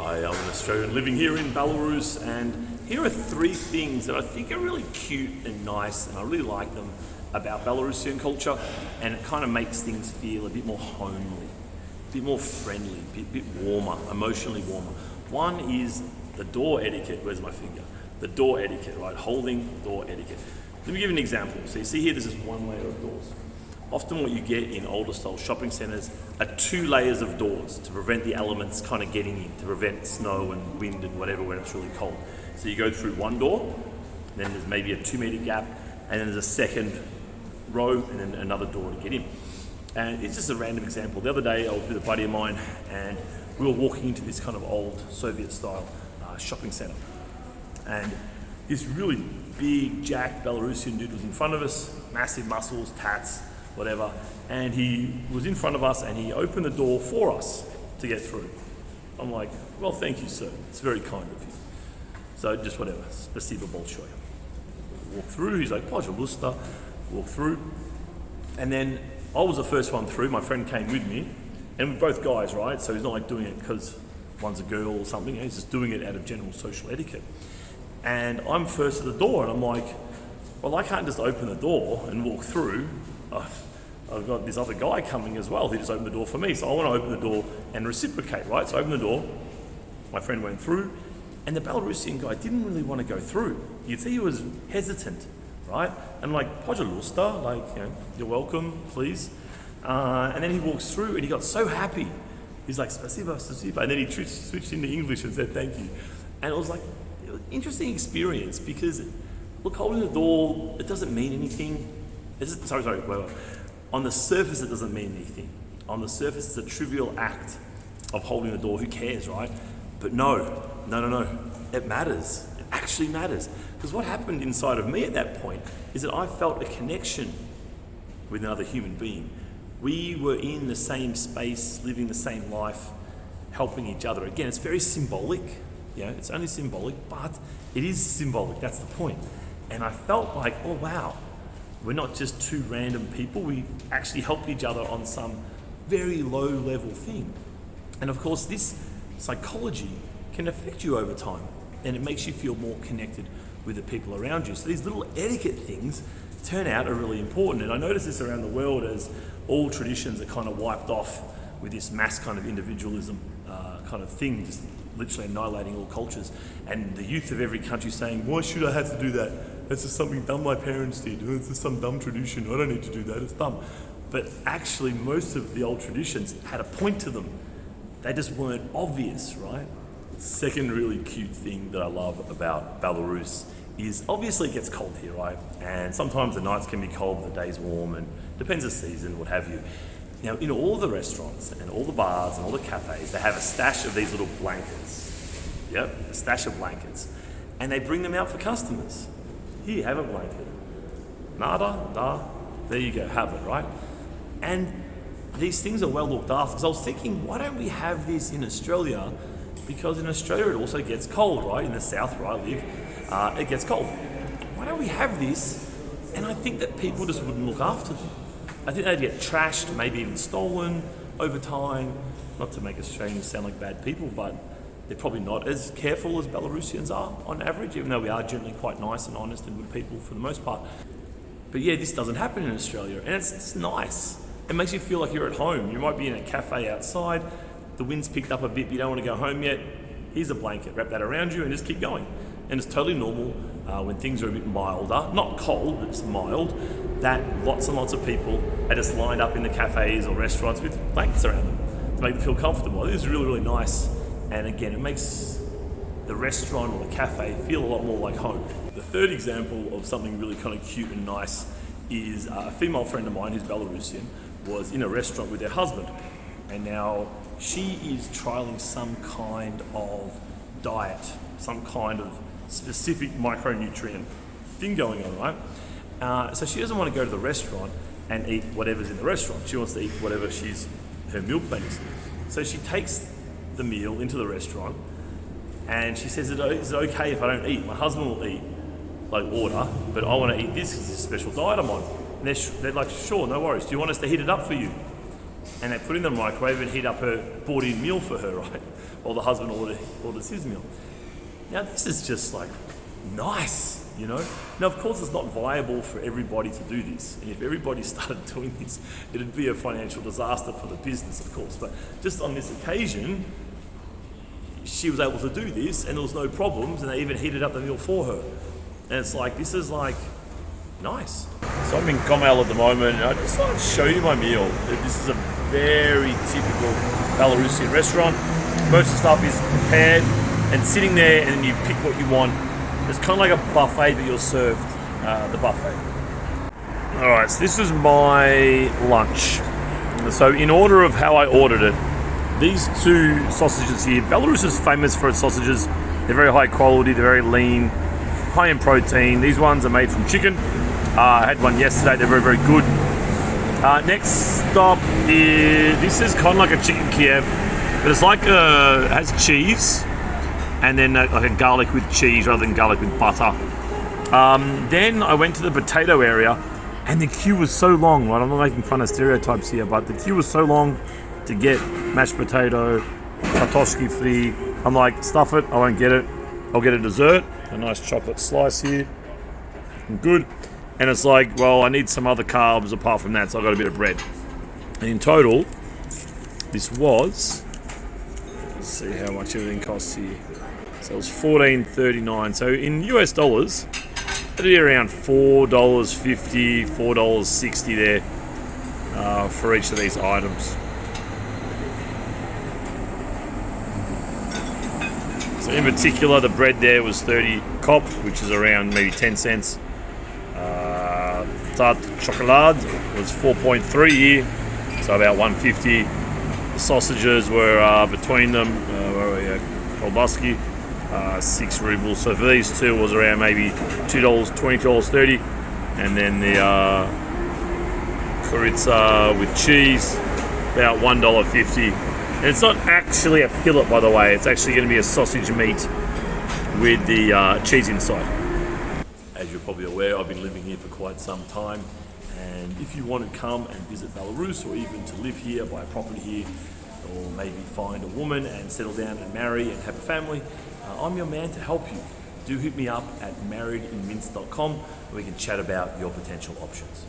Hi, I'm an Australian living here in Belarus, and here are three things that I think are really cute and nice, and I really like them about Belarusian culture, and it kind of makes things feel a bit more homely, a bit more friendly, a bit warmer, emotionally warmer. One is the door etiquette. Where's my finger? The door etiquette, right? Holding door etiquette. Let me give you an example. So you see here, this is one layer of doors. Often what you get in older style shopping centres are two layers of doors to prevent the elements kind of getting in, to prevent snow and wind and whatever when it's really cold. So you go through one door, then there's maybe a 2 metre gap, and then there's a second row and then another door to get in. And it's just a random example. The other day I was with a buddy of mine and we were walking into this kind of old Soviet style shopping centre. And this really big, jacked Belarusian dude was in front of us, massive muscles, tats, whatever, and he was in front of us and he opened the door for us to get through. I'm like, well, thank you, sir. It's very kind of you. So just whatever, spasibo bolshoye. Walk through, he's like, pожалуйста, walk through. And then I was the first one through, my friend came with me, and we're both guys, right? So he's not like doing it because one's a girl or something, he's just doing it out of general social etiquette. And I'm first at the door and I'm like, well, I can't just open the door and walk through. I've got this other guy coming as well who just opened the door for me. So I want to open the door and reciprocate, right? So I opened the door, my friend went through, and the Belarusian guy didn't really want to go through. You'd see he was hesitant, right? And like, pожалуйста, like, you know, you're welcome, please. And then he walks through and he got so happy. He's like, spasibo, spasibo. And then he switched into English and said, thank you. And it was like, an interesting experience because, look, holding the door, it doesn't mean anything. On the surface, it doesn't mean anything. On the surface, it's a trivial act of holding the door. Who cares, right? But no. It matters. It actually matters. Because what happened inside of me at that point is that I felt a connection with another human being. We were in the same space, living the same life, helping each other. Again, it's very symbolic. You know, it's only symbolic, but it is symbolic. That's the point. And I felt like, oh wow, we're not just two random people. We actually help each other on some very low level thing. And of course, this psychology can affect you over time, and it makes you feel more connected with the people around you. So these little etiquette things turn out are really important. And I notice this around the world as all traditions are kind of wiped off with this mass kind of individualism kind of thing, just literally annihilating all cultures. And the youth of every country saying, why should I have to do that? That's just something dumb my parents did. It's just some dumb tradition. I don't need to do that. It's dumb. But actually, most of the old traditions had a point to them. They just weren't obvious, right? Second really cute thing that I love about Belarus is obviously it gets cold here, right? And sometimes the nights can be cold, the day's warm, and depends the season, what have you. Now, in all the restaurants and all the bars and all the cafes, they have a stash of these little blankets. Yep, a stash of blankets. And they bring them out for customers. Here, have a blanket. Nada, da, there you go, have it, right? And these things are well looked after. So I was thinking, why don't we have this in Australia? Because in Australia it also gets cold, right? In the south where I live, it gets cold. Why don't we have this? And I think that people just wouldn't look after them. I think they'd get trashed, maybe even stolen over time. Not to make Australians sound like bad people, but they're probably not as careful as Belarusians are on average, even though we are generally quite nice and honest and good people for the most part. But yeah, this doesn't happen in Australia, and it's nice. It makes you feel like you're at home. You might be in a cafe outside, the wind's picked up a bit, but you don't want to go home yet. Here's a blanket, wrap that around you and just keep going. And it's totally normal when things are a bit milder, not cold, but it's mild, that lots and lots of people are just lined up in the cafes or restaurants with blankets around them to make them feel comfortable. It is really, really nice. And again, it makes the restaurant or the cafe feel a lot more like home. The third example of something really kind of cute and nice is a female friend of mine who's Belarusian was in a restaurant with her husband. And now she is trialing some kind of diet, some kind of specific micronutrient thing going on, right? So she doesn't want to go to the restaurant and eat whatever's in the restaurant. She wants to eat whatever her meal plan is. So she takes the meal into the restaurant and she says, is it okay if I don't eat? My husband will eat, like order, but I want to eat this because it's a special diet I'm on. And they're like, sure, no worries. Do you want us to heat it up for you? and they put it in the microwave and heat up her bought-in meal for her, right? While the husband orders his meal. Now this is just like nice, you know? Now of course it's not viable for everybody to do this, and if everybody started doing this, it'd be a financial disaster for the business, of course. But just on this occasion, she was able to do this and there was no problems, and they even heated up the meal for her. And it's like, this is like nice. So I'm in Komal at the moment, and I just want to show you my meal. This is a very typical Belarusian restaurant. Most of the stuff is prepared and sitting there, and then you pick what you want. It's kind of like a buffet, but you're served the buffet. All right, so this is my lunch. So in order of how I ordered it, these two sausages here, Belarus is famous for its sausages. They're very high quality, they're very lean, high in protein. These ones are made from chicken. I had one yesterday, they're very, very good. Next stop is, this is kind of like a chicken Kiev, but it's like it has cheese, and then like a garlic with cheese rather than garlic with butter. Then I went to the potato area, and the queue was so long, right? I'm not making fun of stereotypes here, but the queue was so long to get mashed potato, kartoshki free. I'm like, stuff it, I won't get it. I'll get a dessert, a nice chocolate slice here. Good. And it's like, well, I need some other carbs apart from that, so I got a bit of bread. And in total, this was, let's see how much everything costs here. So it was $14.39. So in US dollars, it'd be around $4.50, $4.60 there for each of these items. So in particular, the bread there was 30 kop, which is around maybe 10 cents. Tart chocolate was 4.3 here, so about 150. The sausages were between them, kolbaski, 6 rubles. So for these two, it was around maybe $2, $20.30. And then the kuritsa with cheese, about $1.50. And it's not actually a fillet, by the way. It's actually going to be a sausage meat with the cheese inside. As you're probably aware, I've been living here for quite some time. And if you want to come and visit Belarus, or even to live here, buy a property here, or maybe find a woman and settle down and marry and have a family, I'm your man to help you. Do hit me up at marriedinminsk.com, and we can chat about your potential options.